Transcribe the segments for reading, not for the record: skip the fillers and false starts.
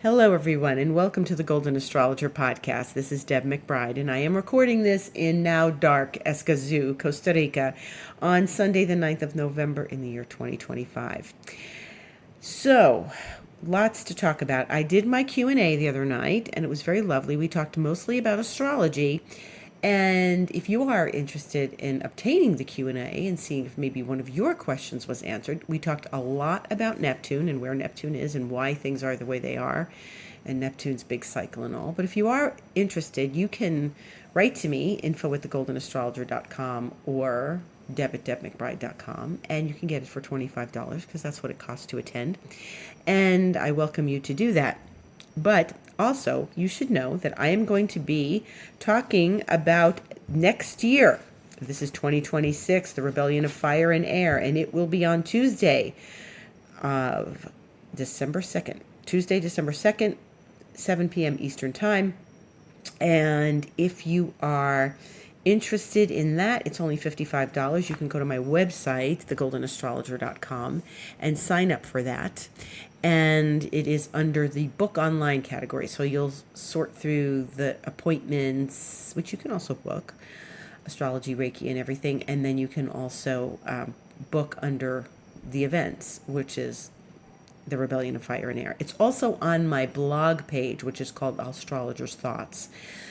Hello, everyone, and welcome to the Golden Astrologer Podcast. This is Deb McBride, and I am recording this in now dark Escazú, Costa Rica, on Sunday, the 9th of November in the year 2025. So, lots to talk about. I did my Q&A the other night, and it was very lovely. We talked mostly about astrology. And if you are interested in obtaining the Q&A and seeing if maybe one of your questions was answered, we talked a lot about Neptune and where Neptune is and why things are the way they are, and Neptune's big cycle and all. But if you are interested, you can write to me, info@thegoldanastrologer.com or deb@debmcbride.com, and you can get it for $25 because that's what it costs to attend. And I welcome you to do that. But also, you should know that I am going to be talking about next year. This is 2026, the Rebellion of Fire and Air, and it will be on Tuesday of December 2nd. Tuesday, December 2nd, 7 p.m. Eastern Time. And if you are interested in that, it's only $55. You can go to my website, thegoldanastrologer.com, and sign up for that. And it is under the book online category. So you'll sort through the appointments, which you can also book, astrology, Reiki, and everything. And then you can also book under the events, which is the Rebellion of Fire and Air. It's also on my blog page, which is called Astrologer's Thoughts.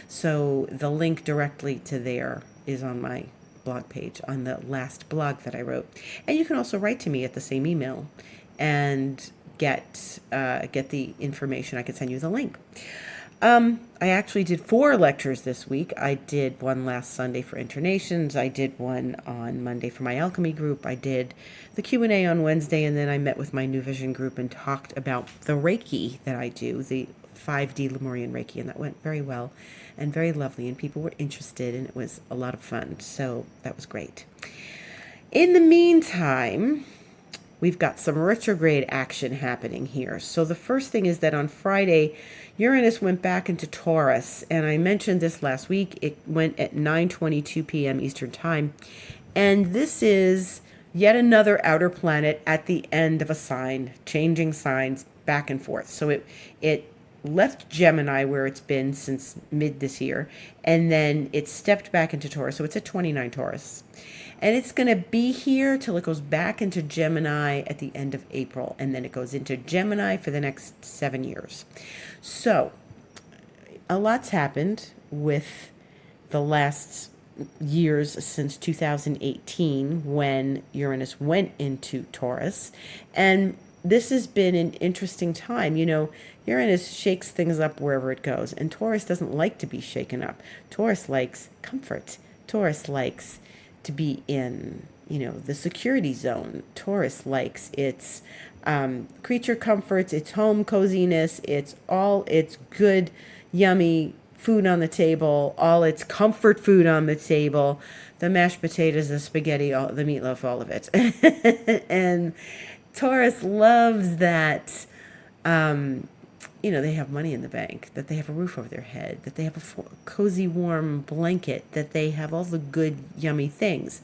So the link directly to there is on my blog page, on the last blog that I wrote. And you can also write to me at the same email and get the information. I can send you the link. I actually did 4 lectures this week. I did one last Sunday for Internations. I did one on Monday for my alchemy group. I did the Q&A on Wednesday, and then I met with my New Vision group and talked about the Reiki that I do, the 5D Lemurian Reiki, and that went very well and very lovely, and people were interested, and it was a lot of fun. So that was great. In the meantime, we've got some retrograde action happening here. So the first thing is that on Friday, Uranus went back into Taurus, and I mentioned this last week. It went at 9:22 p.m. Eastern Time, and this is yet another outer planet at the end of a sign, changing signs back and forth. So it left Gemini, where it's been since mid this year, and then it stepped back into Taurus. So it's at 29 Taurus. And it's going to be here till it goes back into Gemini at the end of April. And then it goes into Gemini for the next 7 years. So a lot's happened with the last years since 2018 when Uranus went into Taurus. And this has been an interesting time. You know, Uranus shakes things up wherever it goes. And Taurus doesn't like to be shaken up. Taurus likes comfort. Taurus likes to be in, the security zone. Taurus likes its creature comforts, its home coziness, its good, yummy food on the table, all its comfort food on the table, the mashed potatoes, the spaghetti, all the meatloaf, all of it. And Taurus loves that, they have money in the bank, that they have a roof over their head, that they have a cozy, warm blanket, that they have all the good, yummy things.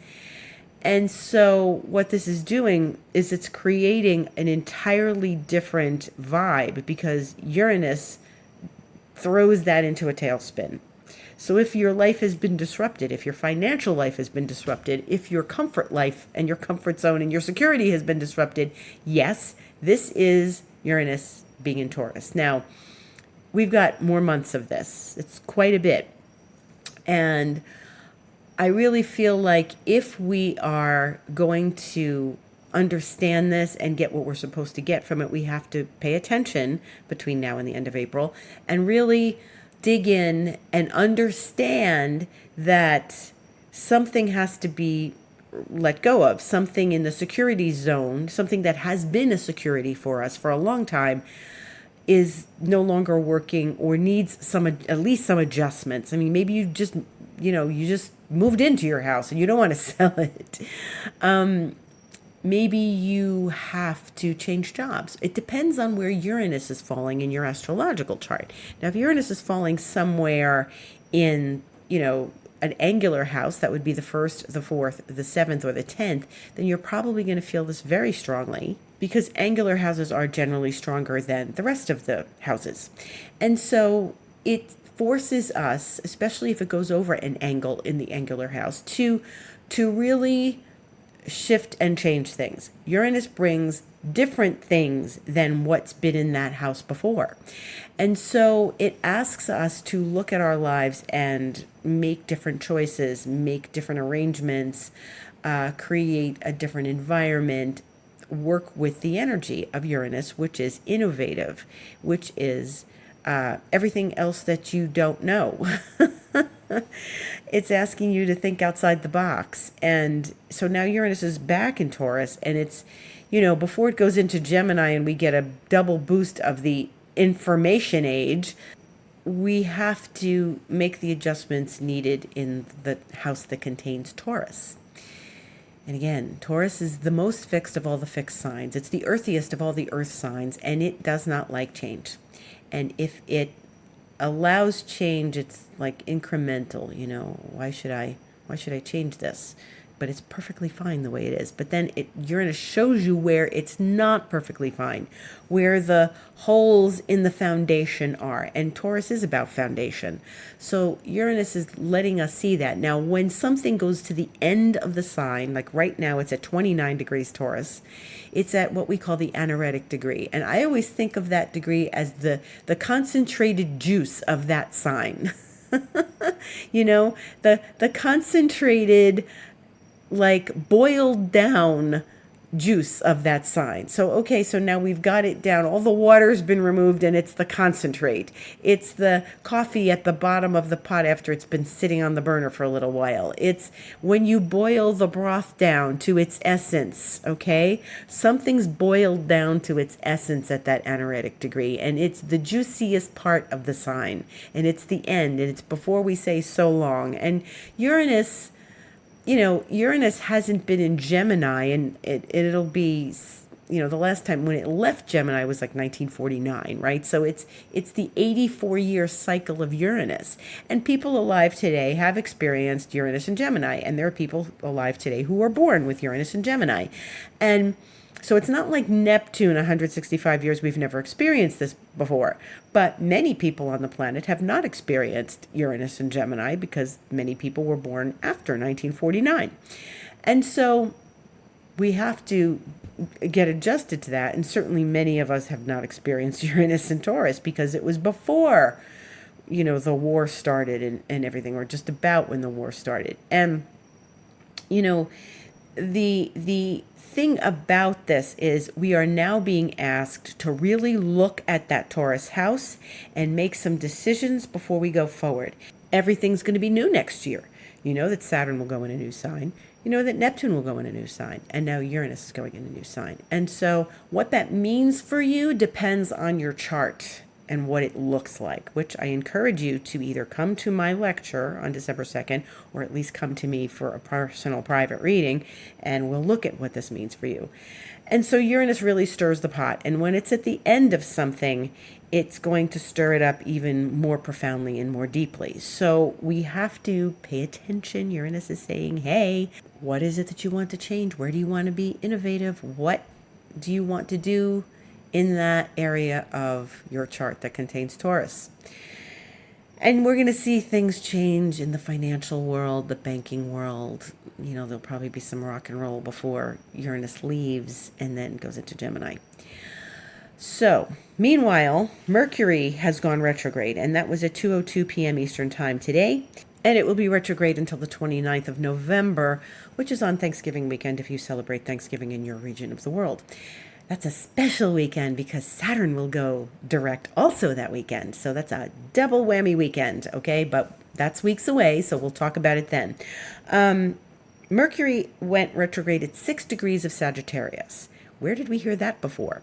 And so what this is doing is it's creating an entirely different vibe because Uranus throws that into a tailspin. So if your life has been disrupted, if your financial life has been disrupted, if your comfort life and your comfort zone and your security has been disrupted, yes, this is Uranus being in Taurus. Now, we've got more months of this. It's quite a bit. And I really feel like if we are going to understand this and get what we're supposed to get from it, we have to pay attention between now and the end of April and really dig in and understand that something has to be let go of, something in the security zone, something that has been a security for us for a long time is no longer working or needs at least some adjustments. I mean, maybe you just moved into your house and you don't want to sell it. Maybe you have to change jobs. It depends on where Uranus is falling in your astrological chart. Now, if Uranus is falling somewhere in, an angular house, that would be the 1st, the 4th, the 7th, or the 10th, then you're probably going to feel this very strongly, because angular houses are generally stronger than the rest of the houses. And so it forces us, especially if it goes over an angle in the angular house, to really shift and change things. Uranus brings different things than what's been in that house before. And so it asks us to look at our lives and make different choices, make different arrangements, create a different environment, work with the energy of Uranus, which is innovative, which is everything else that you don't know. It's asking you to think outside the box. And so now Uranus is back in Taurus, and it's, before it goes into Gemini and we get a double boost of the information age, we have to make the adjustments needed in the house that contains Taurus. And again, Taurus is the most fixed of all the fixed signs. It's the earthiest of all the earth signs, and it does not like change. And if it allows change, it's like incremental, why should I change this? But it's perfectly fine the way it is. But then Uranus shows you where it's not perfectly fine, where the holes in the foundation are. And Taurus is about foundation. So Uranus is letting us see that. Now, when something goes to the end of the sign, like right now it's at 29 degrees Taurus, it's at what we call the anaretic degree. And I always think of that degree as the concentrated juice of that sign. The concentrated, like, boiled down juice of that sign. So now we've got it down. All the water's been removed, and it's the concentrate. It's the coffee at the bottom of the pot after it's been sitting on the burner for a little while. It's when you boil the broth down to its essence, okay? Something's boiled down to its essence at that anaretic degree, and it's the juiciest part of the sign, and it's the end, and it's before we say so long. And Uranus hasn't been in Gemini, and it'll be, the last time when it left Gemini was like 1949, right? So it's the 84-year cycle of Uranus. And people alive today have experienced Uranus and Gemini, and there are people alive today who were born with Uranus and Gemini. And so it's not like Neptune, 165 years, we've never experienced this before. But many people on the planet have not experienced Uranus and Gemini because many people were born after 1949. And so we have to get adjusted to that. And certainly many of us have not experienced Uranus and Taurus because it was before, the war started and everything, or just about when the war started. And, the thing about this is we are now being asked to really look at that Taurus house and make some decisions before we go forward. Everything's going to be new next year. You know that Saturn will go in a new sign. You know that Neptune will go in a new sign. And now Uranus is going in a new sign. And so what that means for you depends on your chart and what it looks like, which I encourage you to either come to my lecture on December 2nd, or at least come to me for a personal private reading, and we'll look at what this means for you. And so Uranus really stirs the pot. And when it's at the end of something, it's going to stir it up even more profoundly and more deeply. So we have to pay attention. Uranus is saying, hey, what is it that you want to change? Where do you want to be innovative? What do you want to do in that area of your chart that contains Taurus? And we're going to see things change in the financial world, the banking world. There'll probably be some rock and roll before Uranus leaves and then goes into Gemini. So, meanwhile, Mercury has gone retrograde, and that was at 2:02 p.m. Eastern Time today. And it will be retrograde until the 29th of November, which is on Thanksgiving weekend if you celebrate Thanksgiving in your region of the world. That's a special weekend because Saturn will go direct also that weekend. So that's a double whammy weekend, okay? But that's weeks away, so we'll talk about it then. Mercury went retrograde at 6 degrees of Sagittarius. Where did we hear that before?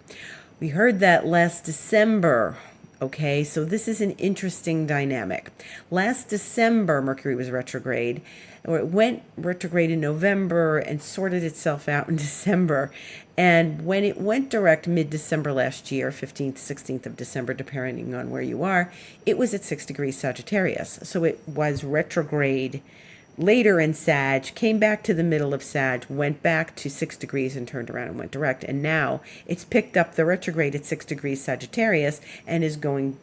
We heard that last December. Okay, so this is an interesting dynamic. Last December, Mercury was retrograde, or it went retrograde in November and sorted itself out in December. And when it went direct mid-December last year, 15th, 16th of December, depending on where you are, it was at 6 degrees Sagittarius. So it was retrograde later in Sag, came back to the middle of Sag, went back to 6 degrees and turned around and went direct. And now it's picked up the retrograde at 6 degrees Sagittarius and is going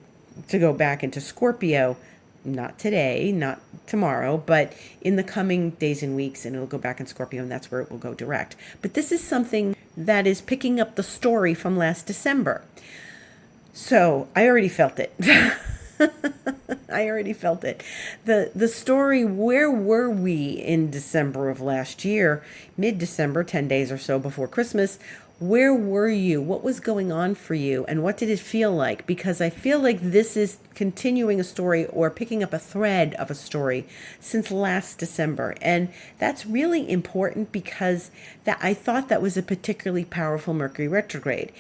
to go back into Scorpio, not today, not tomorrow, but in the coming days and weeks, and it'll go back in Scorpio, and that's where it will go direct. But this is something that is picking up the story from last December. So I already felt it. I already felt it. The story, where were we in December of last year, mid-December, 10 days or so before Christmas? Where were you? What was going on for you? And what did it feel like? Because I feel like this is continuing a story or picking up a thread of a story since last December. And that's really important because I thought that was a particularly powerful Mercury retrograde.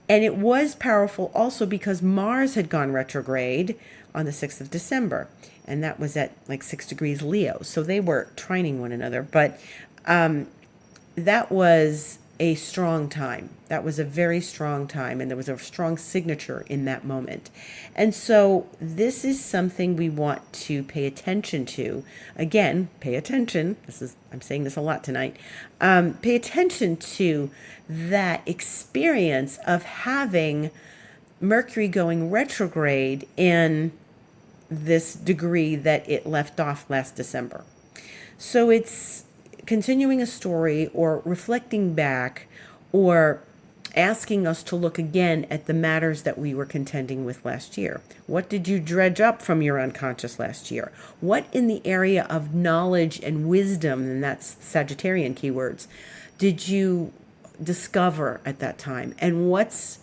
And it was powerful also because Mars had gone retrograde on the 6th of December. And that was at like 6 degrees Leo. So they were trining one another. But that was a strong time. That was a very strong time, and there was a strong signature in that moment. And so this is something we want to pay attention to. Again, pay attention. I'm saying this a lot tonight. Pay attention to that experience of having Mercury going retrograde in this degree that it left off last December. So it's continuing a story or reflecting back or asking us to look again at the matters that we were contending with last year. What did you dredge up from your unconscious last year? What in the area of knowledge and wisdom, and that's Sagittarian keywords, did you discover at that time? And what's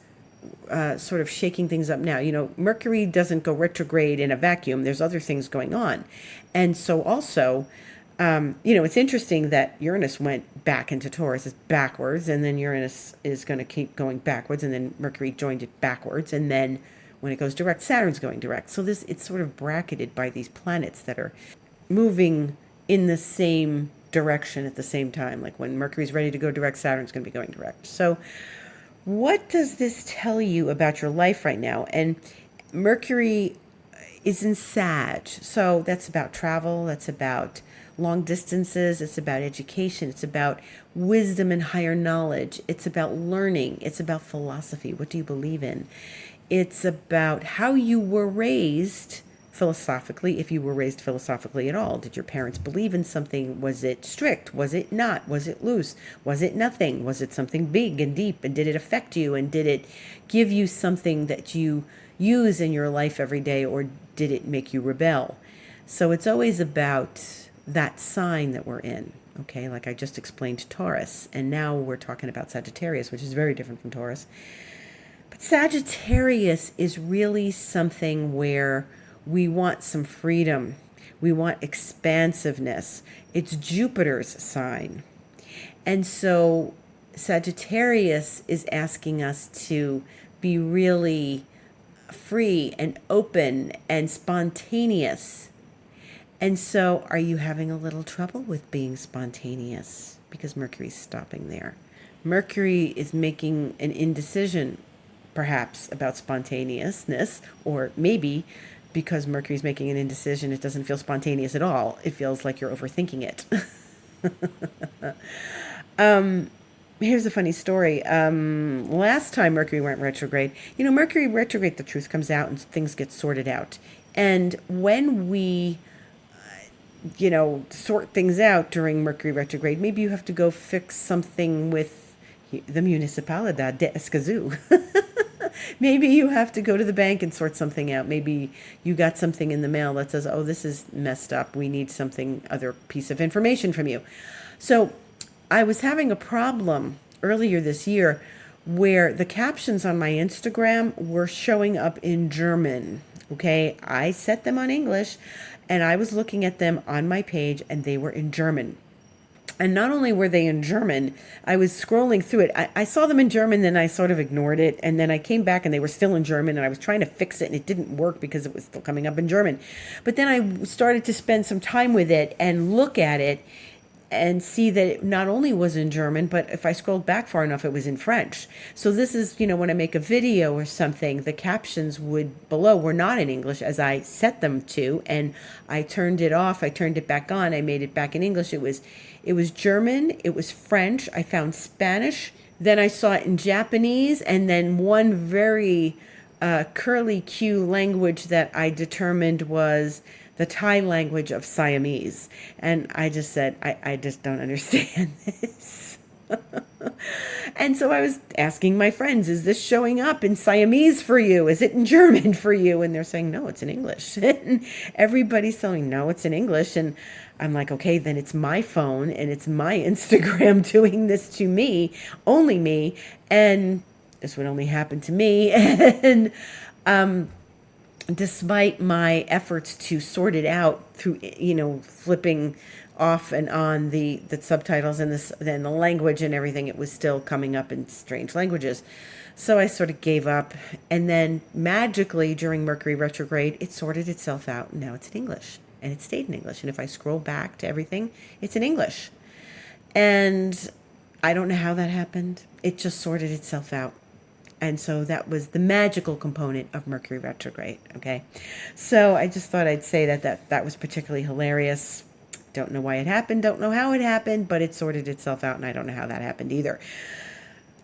sort of shaking things up now? You know, Mercury doesn't go retrograde in a vacuum. There's other things going on. And so also, it's interesting that Uranus went back into Taurus is backwards, and then Uranus is going to keep going backwards, and then Mercury joined it backwards, and then when it goes direct, Saturn's going direct. So it's sort of bracketed by these planets that are moving in the same direction at the same time. Like when Mercury's ready to go direct, Saturn's going to be going direct. So what does this tell you about your life right now? And Mercury is in Sag, so that's about travel, that's about long distances, it's about education, it's about wisdom and higher knowledge, it's about learning, it's about philosophy. What do you believe in? It's about how you were raised philosophically, if you were raised philosophically at all. Did your parents believe in something? Was it strict? Was it not? Was it loose? Was it nothing? Was it something big and deep? And did it affect you? And did it give you something that you use in your life every day, or did it make you rebel? So it's always about that sign that we're in, okay? Like I just explained Taurus, and now we're talking about Sagittarius, which is very different from Taurus. But Sagittarius is really something where we want some freedom. We want expansiveness. It's Jupiter's sign. And so Sagittarius is asking us to be really free and open and spontaneous. And so are you having a little trouble with being spontaneous? Because Mercury's stopping there. Mercury is making an indecision, perhaps, about spontaneousness, or maybe because Mercury's making an indecision, it doesn't feel spontaneous at all. It feels like you're overthinking it. Here's a funny story. Last time Mercury went retrograde, Mercury retrograde, the truth comes out and things get sorted out. And when we sort things out during Mercury retrograde, maybe you have to go fix something with the Municipalidad de Escazú. Maybe you have to go to the bank and sort something out. Maybe you got something in the mail that says, oh, this is messed up. We need other piece of information from you. So I was having a problem earlier this year where the captions on my Instagram were showing up in German. Okay, I set them on English, and I was looking at them on my page, and they were in German. And not only were they in German, I was scrolling through it. I saw them in German, then I sort of ignored it, and then I came back, and they were still in German, and I was trying to fix it, and it didn't work because it was still coming up in German. But then I started to spend some time with it and look at it, and see that it not only was in German, but if I scrolled back far enough, it was in French. So this is, when I make a video or something, the captions below were not in English as I set them to, and I turned it off, I turned it back on, I made it back in English. It was German, it was French, I found Spanish, then I saw it in Japanese, and then one very curly Q language that I determined was the Thai language of Siamese. And I just said, I just don't understand this. And so I was asking my friends, is this showing up in Siamese for you? Is it in German for you? And they're saying, no, it's in English. And everybody's saying, no, it's in English. And I'm like, okay, then it's my phone and it's my Instagram doing this to me, only me. And this would only happen to me. And despite my efforts to sort it out through, flipping off and on the subtitles and the language and everything, it was still coming up in strange languages. So I sort of gave up. And then magically during Mercury retrograde, it sorted itself out. And now it's in English. And it stayed in English. And if I scroll back to everything, it's in English. And I don't know how that happened. It just sorted itself out. And so that was the magical component of Mercury retrograde, okay? So I just thought I'd say that was particularly hilarious. Don't know why it happened, don't know how it happened, but it sorted itself out, and I don't know how that happened either.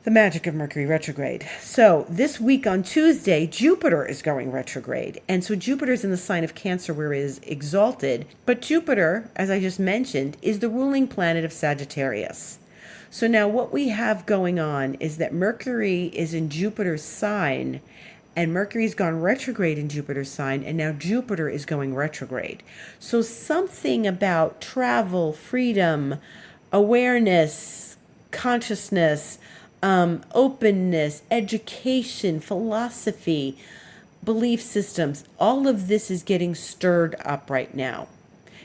The magic of Mercury retrograde. So this week on Tuesday, Jupiter is going retrograde. And so Jupiter's in the sign of Cancer where it is exalted. But Jupiter, as I just mentioned, is the ruling planet of Sagittarius. So now what we have going on is that Mercury is in Jupiter's sign, and Mercury's gone retrograde in Jupiter's sign, and now Jupiter is going retrograde. So something about travel, freedom, awareness, consciousness, openness, education, philosophy, belief systems, all of this is getting stirred up right now.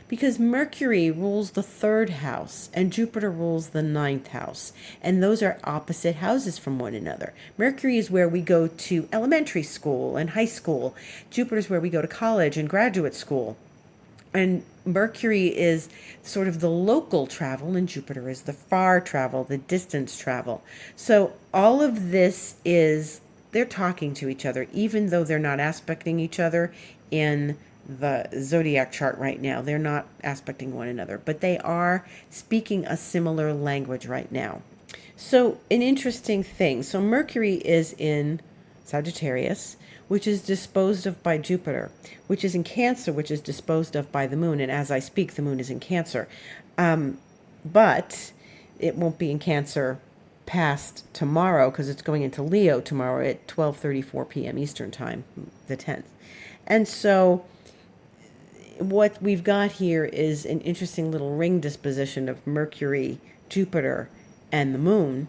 Because Mercury rules the 3rd house and Jupiter rules the 9th house. And those are opposite houses from one another. Mercury is where we go to elementary school and high school. Jupiter is where we go to college and graduate school. And Mercury is sort of the local travel, and Jupiter is the far travel, the distance travel. So all of this they're talking to each other, even though they're not aspecting each other in the zodiac chart right now. They're not aspecting one another, but they are speaking a similar language right now. So an interesting thing. So Mercury is in Sagittarius, which is disposed of by Jupiter, which is in Cancer, which is disposed of by the moon. And as I speak, the moon is in Cancer. But it won't be in Cancer past tomorrow because it's going into Leo tomorrow at 12:34 p.m. Eastern Time, the 10th. And so what we've got here is an interesting little ring disposition of Mercury, Jupiter, and the moon.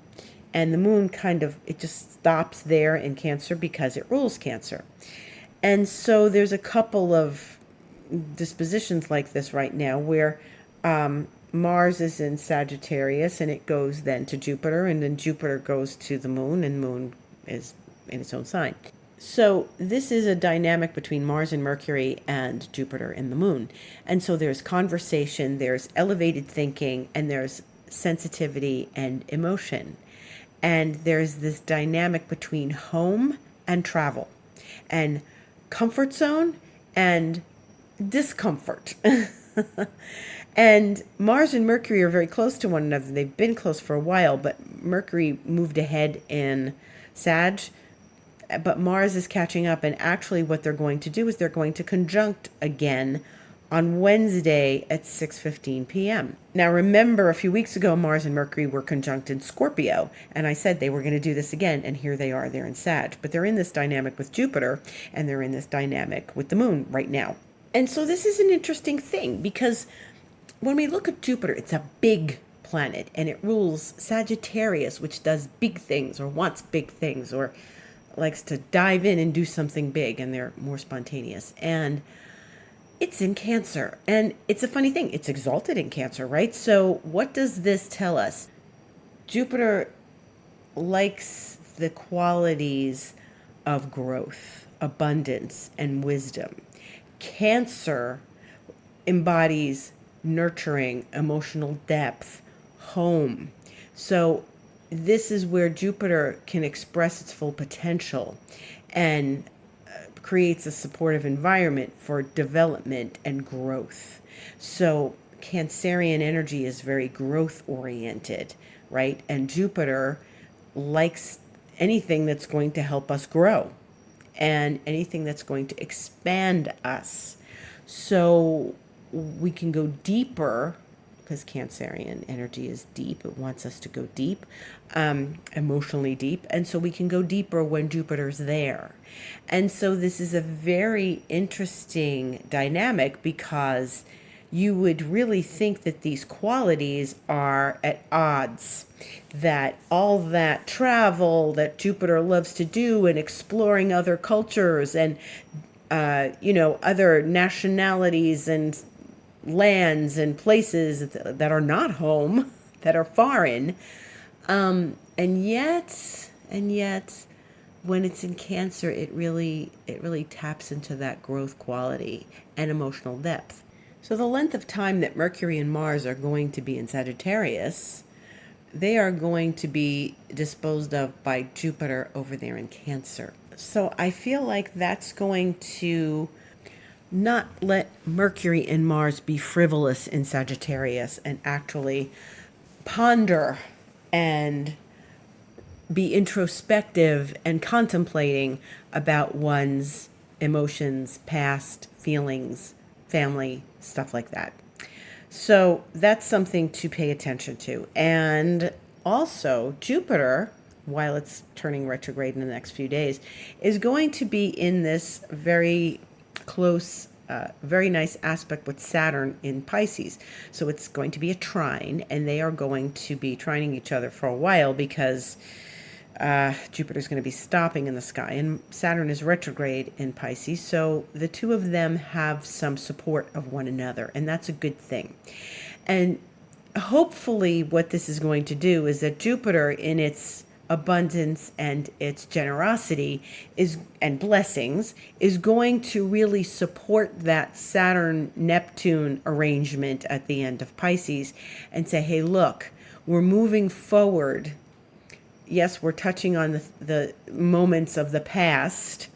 And the moon it just stops there in Cancer because it rules Cancer. And so there's a couple of dispositions like this right now where Mars is in Sagittarius and it goes then to Jupiter, and then Jupiter goes to the moon, and the moon is in its own sign. So this is a dynamic between Mars and Mercury and Jupiter and the moon. And so there's conversation, there's elevated thinking, and there's sensitivity and emotion. And there's this dynamic between home and travel, and comfort zone and discomfort. And Mars and Mercury are very close to one another. They've been close for a while, but Mercury moved ahead in Sag, but Mars is catching up. And actually what they're going to do is they're going to conjunct again on Wednesday at 6:15 p.m. Now remember, a few weeks ago, Mars and Mercury were conjunct in Scorpio, and I said they were going to do this again, and here they are, they're in Sag. But they're in this dynamic with Jupiter, and they're in this dynamic with the moon right now. And so this is an interesting thing, because when we look at Jupiter, it's a big planet, and it rules Sagittarius, which does big things, or wants big things, or likes to dive in and do something big, and they're more spontaneous. And it's in Cancer, and it's a funny thing. It's exalted in Cancer, right? So what does this tell us? Jupiter likes the qualities of growth, abundance, and wisdom. Cancer embodies nurturing, emotional depth, home. So this is where Jupiter can express its full potential and creates a supportive environment for development and growth. So Cancerian energy is very growth oriented, right? And Jupiter likes anything that's going to help us grow and anything that's going to expand us. So we can go deeper because Cancerian energy is deep. It wants us to go deep, emotionally deep. And so we can go deeper when Jupiter's there. And so this is a very interesting dynamic because you would really think that these qualities are at odds, that all that travel that Jupiter loves to do and exploring other cultures and, other nationalities and lands and places that are not home, that are foreign, and yet, when it's in Cancer, it really taps into that growth quality and emotional depth. So the length of time that Mercury and Mars are going to be in Sagittarius, they are going to be disposed of by Jupiter over there in Cancer. So I feel like that's going to not let Mercury and Mars be frivolous in Sagittarius and actually ponder and be introspective and contemplating about one's emotions, past, feelings, family, stuff like that. So that's something to pay attention to. And also, Jupiter, while it's turning retrograde in the next few days, is going to be in this very close, very nice aspect with Saturn in Pisces. So it's going to be a trine, and they are going to be trining each other for a while because Jupiter's going to be stopping in the sky, and Saturn is retrograde in Pisces. So the two of them have some support of one another, and that's a good thing. And hopefully what this is going to do is that Jupiter, in its abundance and its generosity and blessings, is going to really support that Saturn-Neptune arrangement at the end of Pisces and say, hey, look, we're moving forward. Yes, we're touching on the moments of the past,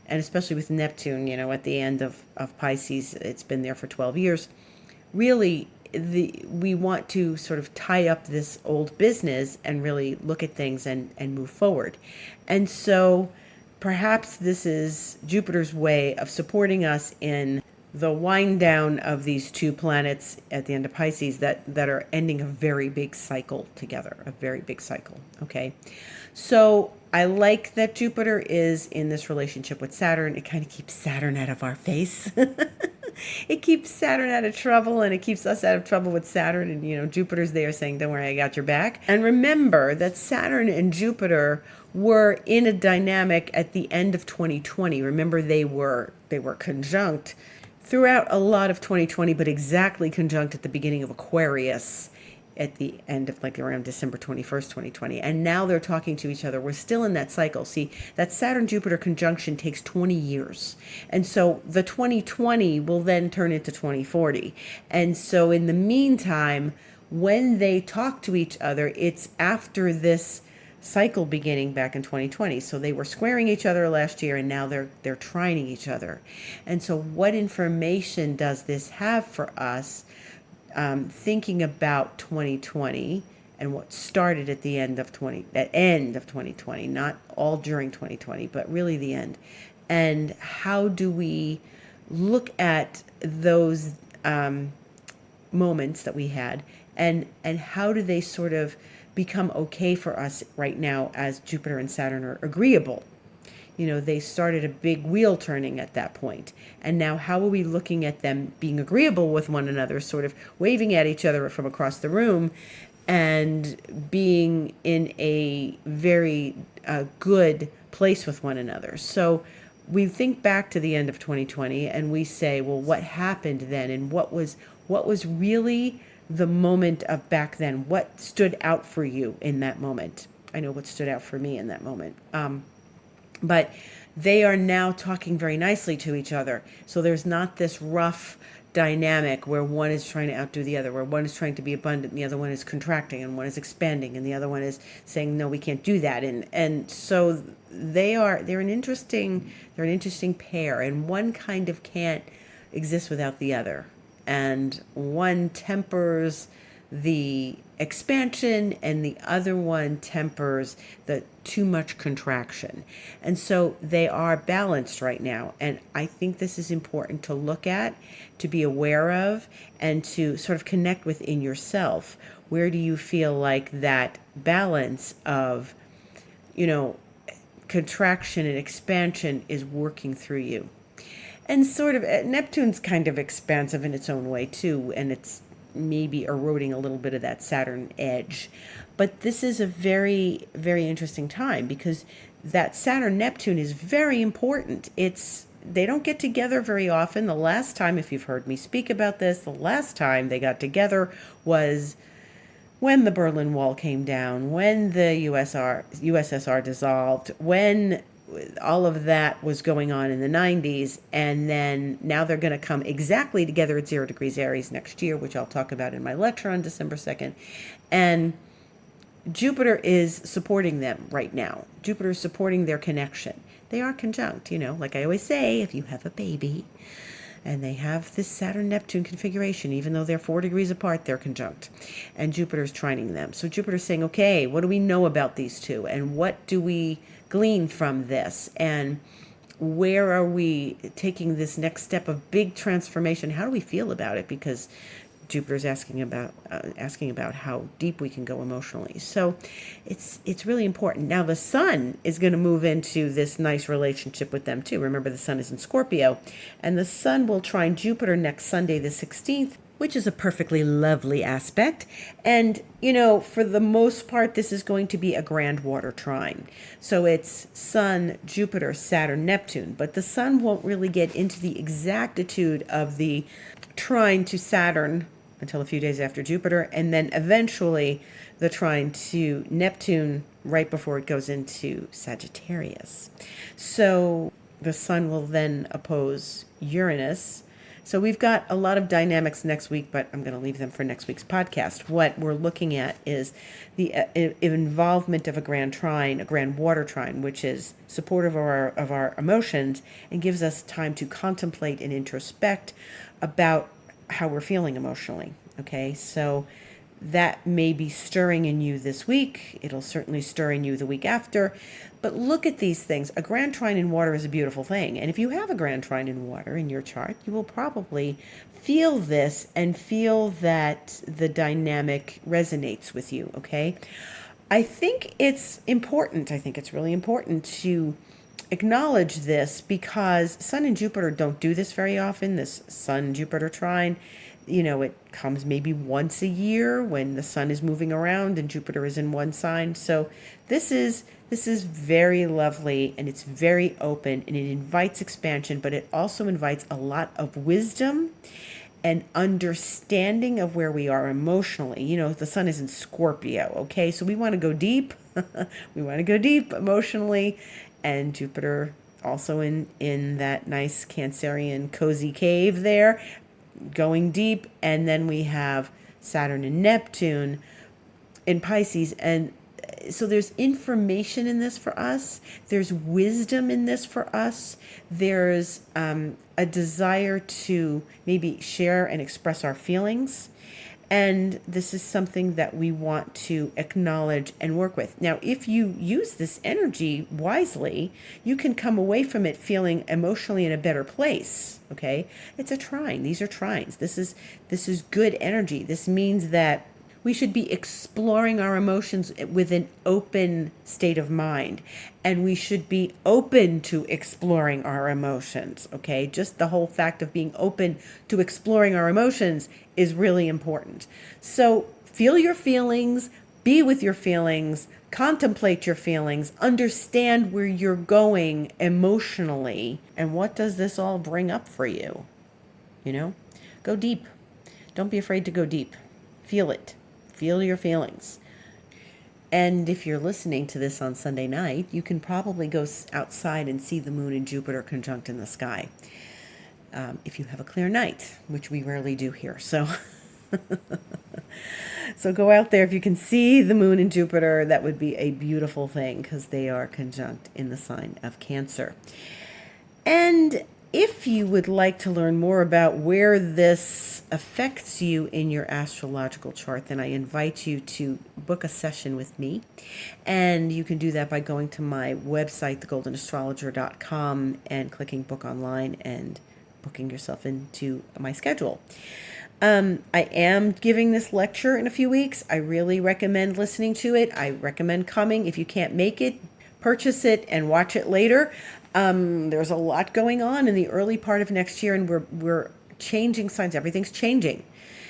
and especially with Neptune, at the end of Pisces, it's been there for 12 years. Really, we want to sort of tie up this old business and really look at things and move forward. And so perhaps this is Jupiter's way of supporting us in the wind down of these two planets at the end of Pisces that are ending a very big cycle together, a very big cycle. Okay. So I like that Jupiter is in this relationship with Saturn. It kind of keeps Saturn out of our face. It keeps Saturn out of trouble, and it keeps us out of trouble with Saturn. And, Jupiter's there saying, don't worry, I got your back. And remember that Saturn and Jupiter were in a dynamic at the end of 2020. Remember, they were conjunct throughout a lot of 2020, but exactly conjunct at the beginning of Aquarius at the end of around December 21st, 2020. And now they're talking to each other. We're still in that cycle. See, that Saturn-Jupiter conjunction takes 20 years. And so the 2020 will then turn into 2040. And so in the meantime, when they talk to each other, it's after this cycle beginning back in 2020. So they were squaring each other last year, and now they're trining each other. And so what information does this have for us, thinking about 2020 and what started at the end of 2020, not all during 2020, but really the end? And how do we look at those moments that we had, and how do they sort of become okay for us right now as Jupiter and Saturn are agreeable? They started a big wheel turning at that point. And now how are we looking at them being agreeable with one another, sort of waving at each other from across the room and being in a very good place with one another? So we think back to the end of 2020 and we say, well, what happened then? And what was really the moment of back then? What stood out for you in that moment? I know what stood out for me in that moment. But they are now talking very nicely to each other. So there's not this rough dynamic where one is trying to outdo the other, where one is trying to be abundant and the other one is contracting, and one is expanding and the other one is saying no, we can't do that. And so they're an interesting pair, and one kind of can't exist without the other. And one tempers the expansion and the other one tempers the too much contraction. And so they are balanced right now. And I think this is important to look at, to be aware of, and to sort of connect within yourself. Where do you feel like that balance of, contraction and expansion is working through you? And sort of Neptune's kind of expansive in its own way too, and it's maybe eroding a little bit of that Saturn edge. But this is a very, very interesting time because that Saturn Neptune is very important. They don't get together very often. The last time, if you've heard me speak about this, the last time they got together was when the Berlin Wall came down, when the USSR dissolved, when all of that was going on in the 90s, and then now they're going to come exactly together at 0 degrees Aries next year, which I'll talk about in my lecture on December 2nd. And Jupiter is supporting them right now. Jupiter is supporting their connection. They are conjunct, like I always say, if you have a baby and they have this Saturn-Neptune configuration, even though they're 4 degrees apart, they're conjunct. And Jupiter's trining them. So Jupiter's saying, okay, what do we know about these two? And what do we glean from this? And where are we taking this next step of big transformation? How do we feel about it? Because Jupiter's asking about how deep we can go emotionally. So it's really important. Now the Sun is going to move into this nice relationship with them too. Remember, the Sun is in Scorpio, and the Sun will trine Jupiter next Sunday the 16th, which is a perfectly lovely aspect. And, for the most part, this is going to be a grand water trine. So it's Sun, Jupiter, Saturn, Neptune. But the Sun won't really get into the exactitude of the trine to Saturn until a few days after Jupiter, and then eventually the trine to Neptune right before it goes into Sagittarius. So the Sun will then oppose Uranus. So we've got a lot of dynamics next week, but I'm going to leave them for next week's podcast. What we're looking at is the involvement of a grand trine, a grand water trine, which is supportive of our emotions and gives us time to contemplate and introspect about how we're feeling emotionally. Okay, so that may be stirring in you this week. It'll certainly stir in you the week after. But look at these things. A grand trine in water is a beautiful thing. And if you have a grand trine in water in your chart, you will probably feel this and feel that the dynamic resonates with you, okay? I think it's important. I think it's really important to acknowledge this because Sun and Jupiter don't do this very often, this Sun-Jupiter trine. It comes maybe once a year when the Sun is moving around and Jupiter is in one sign. So this is very lovely, and it's very open, and it invites expansion, but it also invites a lot of wisdom and understanding of where we are emotionally. The Sun is in Scorpio, okay? So we want to go deep. We want to go deep emotionally. And Jupiter also in that nice Cancerian cozy cave there, going deep. And then we have Saturn and Neptune in Pisces. And so there's information in this for us. There's wisdom in this for us. There's a desire to maybe share and express our feelings. And this is something that we want to acknowledge and work with. Now, if you use this energy wisely, you can come away from it feeling emotionally in a better place, okay? It's a trine. These are trines. This is good energy. This means that we should be exploring our emotions with an open state of mind. And we should be open to exploring our emotions, okay? Just the whole fact of being open to exploring our emotions is really important. So feel your feelings, be with your feelings, contemplate your feelings, understand where you're going emotionally, and what does this all bring up for you? Go deep. Don't be afraid to go deep. Feel it. Feel your feelings. And if you're listening to this on Sunday night, you can probably go outside and see the moon and Jupiter conjunct in the sky. If you have a clear night, which we rarely do here. So so go out there. If you can see the moon and Jupiter, that would be a beautiful thing because they are conjunct in the sign of Cancer. And if you would like to learn more about where this affects you in your astrological chart, then I invite you to book a session with me. And you can do that by going to my website, thegoldenastrologer.com, and clicking book online and booking yourself into my schedule. I am giving this lecture in a few weeks. I really recommend listening to it. I recommend coming. If you can't make it, purchase it and watch it later. There's a lot going on in the early part of next year, and we're changing signs. Everything's changing.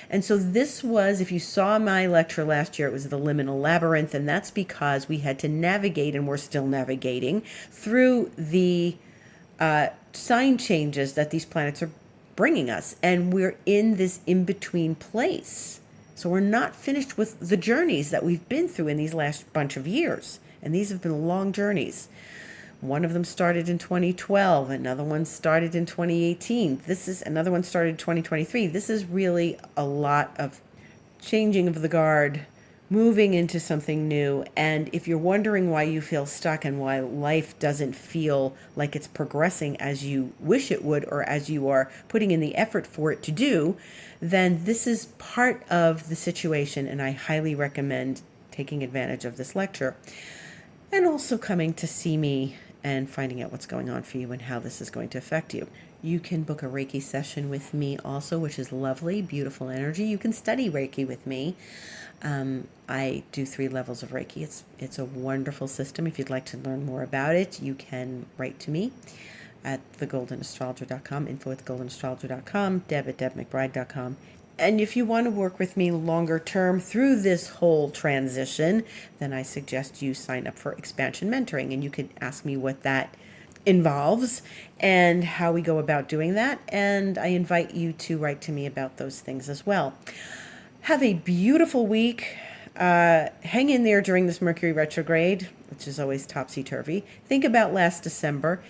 And so this was, if you saw my lecture last year, it was the liminal labyrinth, and that's because we had to navigate, and we're still navigating, through the sign changes that these planets are bringing us. And we're in this in-between place. So we're not finished with the journeys that we've been through in these last bunch of years. And these have been long journeys. One of them started in 2012. Another one started in 2018. Another one started in 2023. This is really a lot of changing of the guard, moving into something new. And if you're wondering why you feel stuck and why life doesn't feel like it's progressing as you wish it would, or as you are putting in the effort for it to do, then this is part of the situation. And I highly recommend taking advantage of this lecture and also coming to see me and finding out what's going on for you and how this is going to affect you. You can book a Reiki session with me also, which is lovely, beautiful energy. You can study Reiki with me. I do 3 levels of Reiki. It's a wonderful system. If you'd like to learn more about it, you can write to me at thegoldenastrologer.com, info@thegoldenastrologer.com, deb@debmcbride.com. And if you want to work with me longer term through this whole transition, then I suggest you sign up for expansion mentoring, and you can ask me what that involves and how we go about doing that. And I invite you to write to me about those things as well. Have a beautiful week. Hang in there during this Mercury retrograde, which is always topsy-turvy. Think about last December.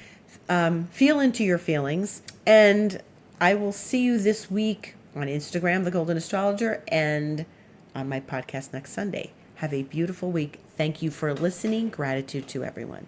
Feel into your feelings. And I will see you this week on Instagram, The Golden Astrologer, and on my podcast next Sunday. Have a beautiful week. Thank you for listening. Gratitude to everyone.